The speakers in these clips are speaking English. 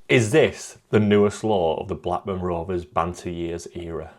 Is this the newest law of the Blackburn Rovers banter years era?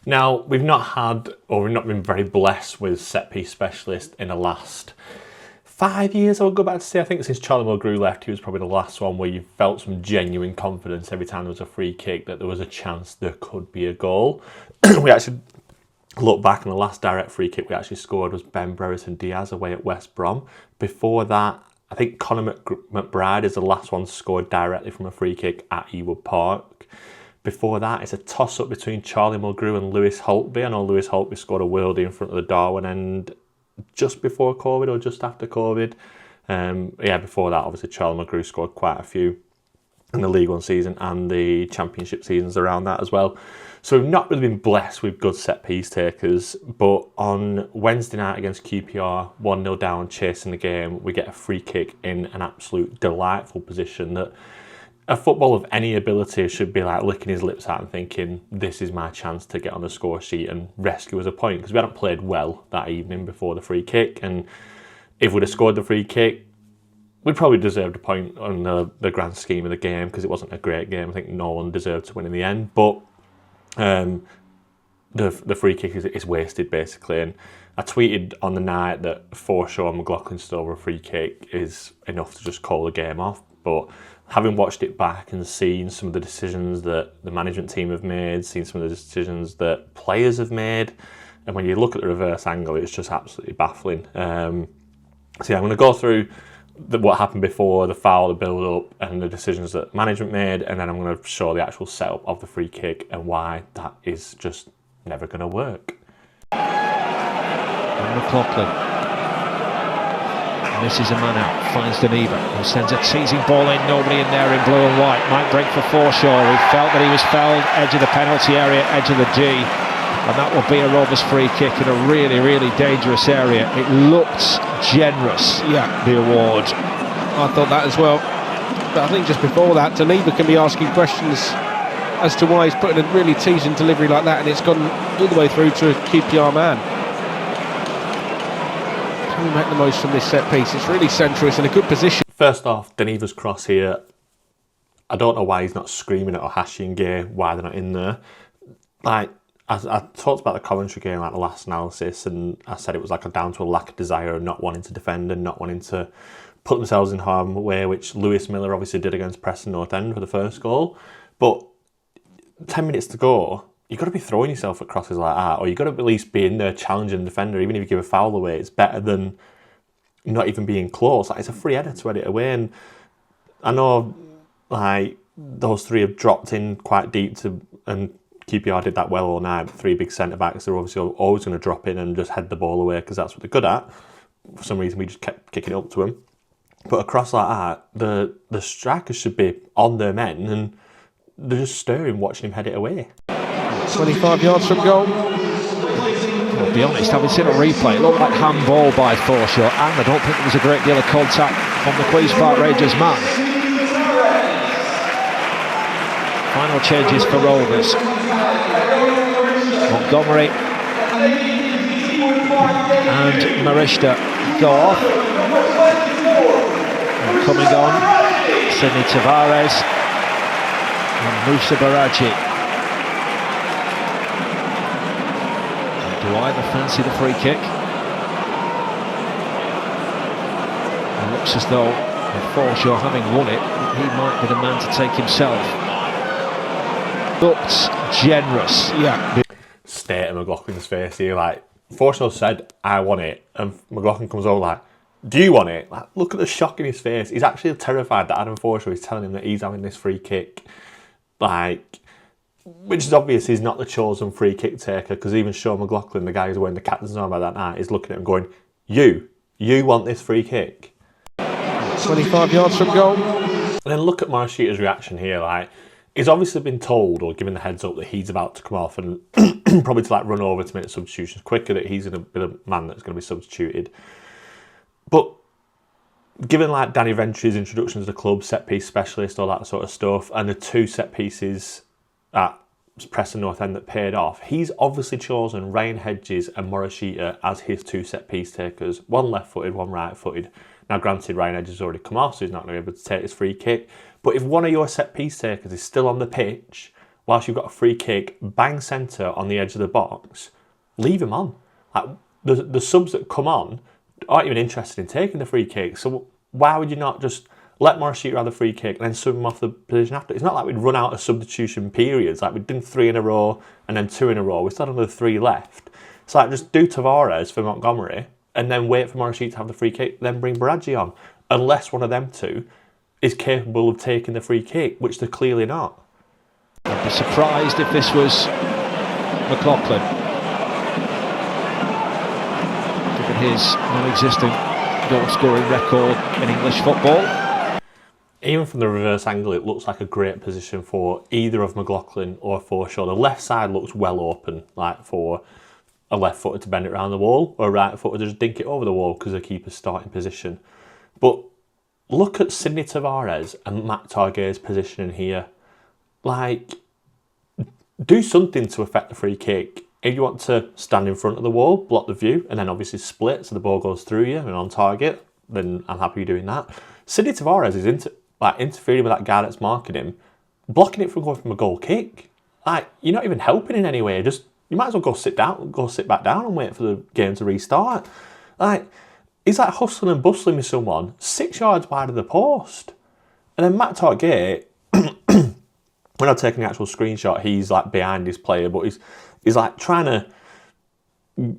Now, we've not been very blessed with set-piece specialists in the last 5 years, I would go back to say. I think since Charlie Mulgrew left, he was probably the last one where you felt some genuine confidence every time there was a free kick that there was a chance there could be a goal. We actually look back, and the last direct free kick we actually scored was Ben Brereton Diaz away at West Brom. Before that, I think Conor McBride is the last one scored directly from a free kick at Ewood Park. Before that, it's a toss-up between Charlie Mulgrew and Lewis Holtby. I know Lewis Holtby scored a worldie in front of the Darwin end just before COVID or just after COVID. Before that, obviously, Charlie Mulgrew scored quite a few in the League One season and the Championship seasons around that as well. So we've not really been blessed with good set-piece takers, but on Wednesday night against QPR, 1-0 down, chasing the game, we get a free kick in an absolute delightful position that a footballer of any ability should be like licking his lips out and thinking, this is my chance to get on the score sheet and rescue us a point, because we hadn't played well that evening before the free kick, and if we'd have scored the free kick, we'd probably deserved a point on the grand scheme of the game, because it wasn't a great game. I think no one deserved to win in the end, but the free kick is wasted basically. And I tweeted on the night that Forshaw and McLaughlin stood over a free kick is enough to just call the game off, but having watched it back and seen some of the decisions that the management team have made, seen some of the decisions that players have made, and when you look at the reverse angle, it's just absolutely baffling. I'm going to go through what happened before the foul, the build-up, and the decisions that management made, and then I'm going to show the actual setup of the free kick and why that is just never going to work. McLaughlin misses a man out, finds Deneva, who sends a teasing ball in, nobody in there in blue and white. Might break for Forshaw, who felt that he was fouled, edge of the penalty area, edge of the D, and that will be a Rovers free kick in a really, really dangerous area. It looked generous, the award. I thought that as well, but I think just before that, Deneva can be asking questions as to why he's putting a really teasing delivery like that, and it's gone all the way through to a QPR man. Can we make the most from this set piece? It's really central, it's in a good position. First off, Deneva's cross here, I don't know why he's not screaming at Ohashi and Gay, why they're not in there. Like, I talked about the Coventry game, like the last analysis, and I said it was like down to a lack of desire and not wanting to defend and not wanting to put themselves in harm's way, which Lewis Miller obviously did against Preston North End for the first goal. But 10 minutes to go, you've got to be throwing yourself at crosses like that, or you've got to at least be in there challenging the defender. Even if you give a foul away, it's better than not even being close. Like, it's a free header to head it away, and I know like those three have dropped in quite deep and QPR did that well all night. Three big centre backs, they're obviously always going to drop in and just head the ball away because that's what they're good at. For some reason, we just kept kicking it up to them. But a cross like that, the strikers should be on their men, and they're just staring, watching him head it away. 25 yards from goal. I'll be honest, having seen a replay, it looked like handball by Forshaw, and I don't think there was a great deal of contact from the Queen's Park Rangers man. Final changes for Rovers. Montgomery and Marishta go off. And coming on, Sidney Tavares and Musa Baraji. Do either fancy the free kick? It looks as though, with Forshaw having won it, he might be the man to take himself. Looks generous. Stare at McLaughlin's face here, like, Forshaw said, I want it, and McLaughlin comes over like, do you want it? Like, look at the shock in his face. He's actually terrified that Adam Forshaw is telling him that he's having this free kick. Like, which is obvious he's not the chosen free kick taker, because even Sean McLaughlin, the guy who's wearing the captain's armband that night, is looking at him going, you want this free kick? 25 yards from goal. And then look at Marashita's reaction here. Like, he's obviously been told or given the heads up that he's about to come off and probably to like run over to make the substitutions quicker, that he's going to be the man that's going to be substituted. But given like Danny Ventry's introduction to the club, set piece specialist, all that sort of stuff, and the 2 set pieces at Preston North End that paid off, he's obviously chosen Ryan Hedges and Morishita as his 2 set piece takers. One left-footed, one right-footed. Now, granted, Ryan Hedges has already come off, so he's not going to be able to take his free kick. But if one of your set piece takers is still on the pitch, whilst you've got a free kick, bang centre on the edge of the box, leave him on. Like, the subs that come on aren't even interested in taking the free kick. So why would you not just let Morishita have the free kick and then sub him off the position after? It's not like we'd run out of substitution periods. Like, we'd done 3 in a row and then 2 in a row. We still had another 3 left. It's like, just do Tavares for Montgomery and then wait for Morishita to have the free kick, then bring Baradji on. Unless one of them 2 is capable of taking the free kick, which they're clearly not. I'd be surprised if this was McLaughlin. Given his non-existent goal-scoring record in English football. Even from the reverse angle, it looks like a great position for either of McLaughlin or Forshaw. The left side looks well open, like for a left footer to bend it around the wall, or a right footer to just dink it over the wall because the keeper's starting position. But look at Sidney Tavares and Matt Target's positioning here. Like, do something to affect the free kick. If you want to stand in front of the wall, block the view, and then obviously split so the ball goes through you and on target, then I'm happy doing that. Sidney Tavares is interfering with that guy that's marking him, blocking it from going from a goal kick. Like, you're not even helping in any way. You might as well go sit back down and wait for the game to restart. Like, he's like hustling and bustling with someone 6 yards wide of the post. And then Matt Target, when I'm taking the actual screenshot, he's like behind his player, but he's like trying to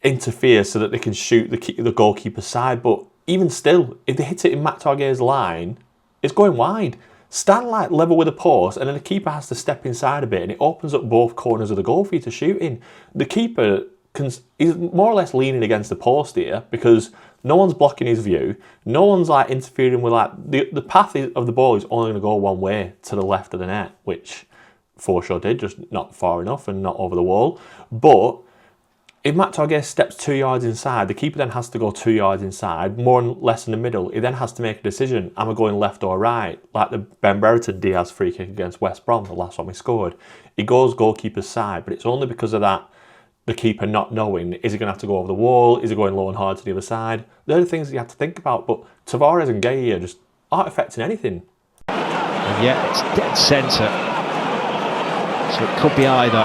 interfere so that they can shoot the goalkeeper's side. But even still, if they hit it in Matt Target's line, it's going wide. Stand like level with the post, and then the keeper has to step inside a bit, and it opens up both corners of the goal for you to shoot in. The keeper he's more or less leaning against the post here because no one's blocking his view. No one's like interfering with like the path of the ball is only going to go one way, to the left of the net, which Forshaw did, just not far enough and not over the wall. But if Matt Target steps 2 yards inside, the keeper then has to go 2 yards inside, more or less in the middle. He then has to make a decision: am I going left or right? Like the Ben Brereton Diaz free kick against West Brom, the last one we scored. He goes goalkeeper's side, but it's only because of that. The keeper not knowing, is he going to have to go over the wall? Is he going low and hard to the other side? They're the things you have to think about. But Tavares and Gay here just aren't affecting anything. And yet it's dead centre. So it could be either.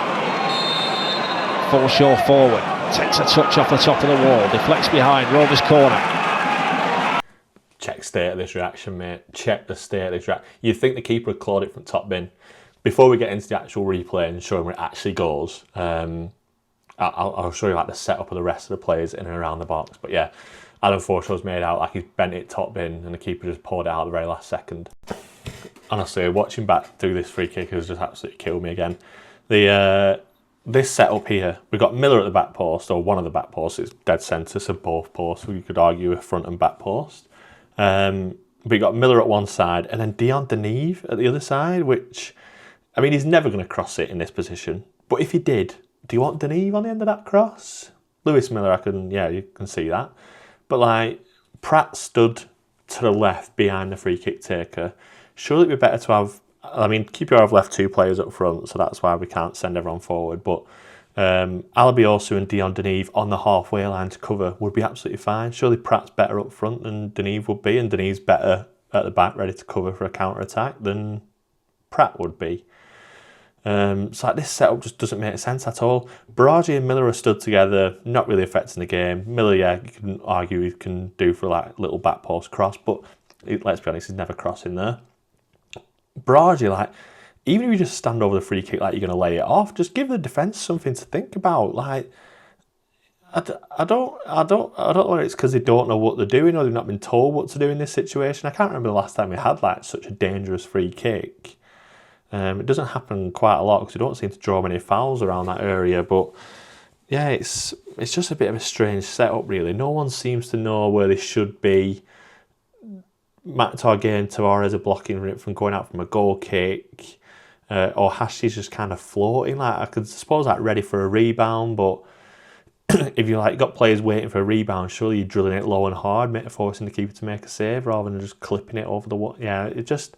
Forshaw forward, takes a touch off the top of the wall, deflects behind, Rovers corner. Check state of this reaction, mate. Check the state of this reaction. You'd think the keeper had clawed it from top bin. Before we get into the actual replay and showing where it actually goes, I'll show you like the setup of the rest of the players in and around the box. But yeah, Adam Forshaw's made out like he's bent it top bin and the keeper just poured it out at the very last second. Honestly, watching back through this free kick has just absolutely killed me again. This setup here, we've got Miller at the back post, or one of the back posts. It's dead centre, so both posts. We could argue a front and back post. But you've got Miller at one side and then Dion Deneve at the other side, which, I mean, he's never going to cross it in this position. But if he did, do you want Deneve on the end of that cross? Lewis Miller, you can see that. But like, Pratt stood to the left behind the free kick taker. Surely it'd be better to have, I mean, QPR have left 2 players up front, so that's why we can't send everyone forward. But Alabiosu and Dion Deneve on the halfway line to cover would be absolutely fine. Surely Pratt's better up front than Deneve would be, and Deneve's better at the back, ready to cover for a counter-attack than Pratt would be. So like, this setup just doesn't make sense at all. Baradji and Miller are stood together, not really affecting the game. Miller, yeah, you can argue he can do for like little back post cross, but let's be honest, he's never crossing there. Baradji, like, even if you just stand over the free kick like you're going to lay it off, just give the defence something to think about. Like, I don't know whether it's because they don't know what they're doing or they've not been told what to do in this situation. I can't remember the last time we had like such a dangerous free kick. It doesn't happen quite a lot because we don't seem to draw many fouls around that area. But yeah, it's just a bit of a strange setup, really. No one seems to know where they should be. Matt Target and Tavares are blocking it from going out from a goal kick. Or Hashi's just kind of floating. Like, I could suppose like ready for a rebound, but if you like got players waiting for a rebound, surely you're drilling it low and hard, forcing the keeper to make a save rather than just clipping it over the wall. Yeah, it just,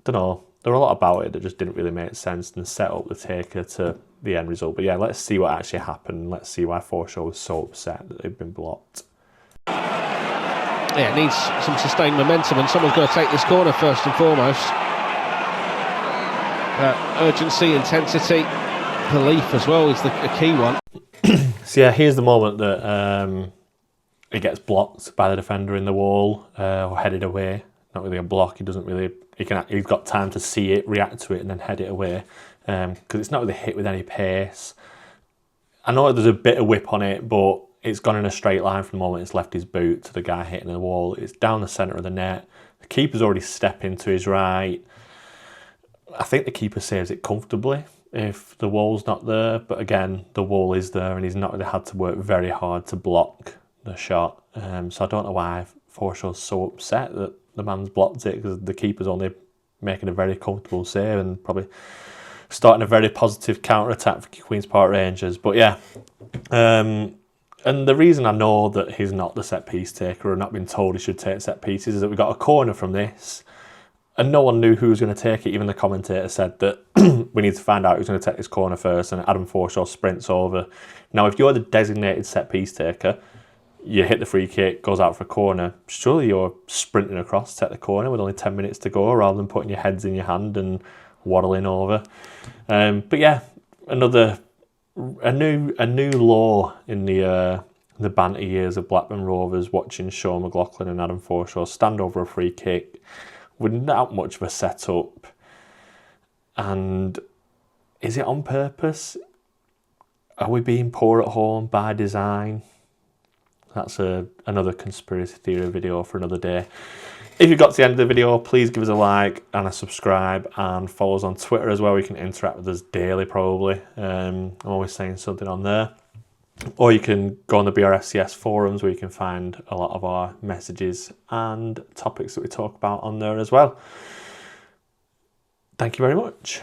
I don't know. There were a lot about it that just didn't really make sense and set up the taker to the end result. But yeah, let's see what actually happened. Let's see why Forshaw was so upset that they'd been blocked. Yeah, it needs some sustained momentum, and someone's got to take this corner first and foremost. Urgency, intensity, belief as well is a key one. So yeah, here's the moment that it gets blocked by the defender in the wall or headed away. Not really a block. He doesn't really. He's got time to see it, react to it, and then head it away because it's not really hit with any pace. I know there's a bit of whip on it, but it's gone in a straight line from the moment it's left his boot to the guy hitting the wall. It's down the centre of the net. The keeper's already stepping to his right. I think the keeper saves it comfortably if the wall's not there. But again, the wall is there and he's not really had to work very hard to block the shot. So I don't know why Forshaw's so upset that the man's blocked it, because the keeper's only making a very comfortable save and probably starting a very positive counter-attack for Queen's Park Rangers. But yeah, and the reason I know that he's not the set-piece taker or not been told he should take set pieces is that we got a corner from this and no one knew who was going to take it. Even the commentator said that we need to find out who's going to take this corner first, and Adam Forshaw sprints over. Now, if you're the designated set-piece taker, you hit the free kick, goes out for a corner, surely you're sprinting across to take the corner with only 10 minutes to go rather than putting your heads in your hand and waddling over. But yeah, a new law in the banter years of Blackburn Rovers, watching Sean McLaughlin and Adam Forshaw stand over a free kick with not much of a setup. And is it on purpose? Are we being poor at home by design? That's another conspiracy theory video for another day. If you got to the end of the video, please give us a like and a subscribe, and follow us on Twitter as well. You can interact with us daily probably. I'm always saying something on there. Or you can go on the BRFCS forums where you can find a lot of our messages and topics that we talk about on there as well. Thank you very much.